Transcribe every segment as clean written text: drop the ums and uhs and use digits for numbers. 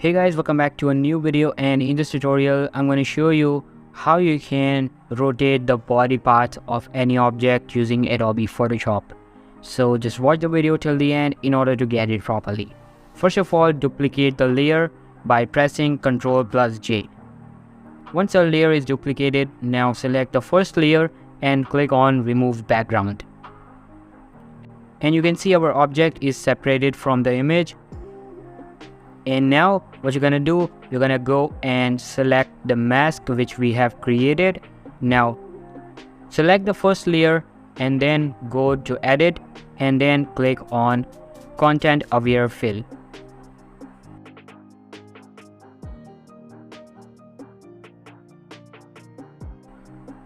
Hey guys, welcome back to a new video, and in this tutorial I'm going to show you how you can rotate the body parts of any object using Adobe Photoshop. So just watch the video till the end in order to get it properly. First of all, duplicate the layer by pressing Ctrl+J. Once a layer is duplicated, now select the first layer and click on Remove Background. And you can see our object is separated from the image. And now what you're gonna do, you're gonna go and select the mask which we have created. Now select the first layer and then go to Edit and then click on Content Aware Fill.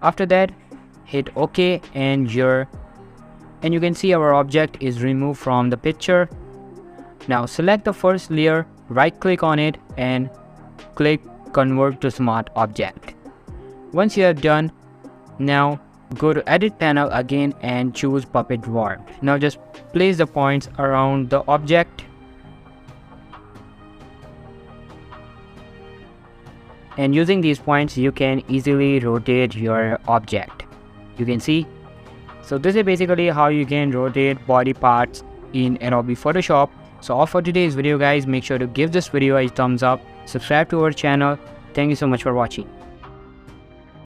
After that, hit OK and you can see our object is removed from the picture. Now select the first layer, right click on it and click Convert to Smart Object. Once you are done, now go to Edit panel again and choose Puppet Warp. Now just place the points around the object. And using these points, you can easily rotate your object. You can see. So this is basically how you can rotate body parts in Adobe Photoshop. So all for today's video guys, make sure to give this video a thumbs up, subscribe to our channel. Thank you so much for watching.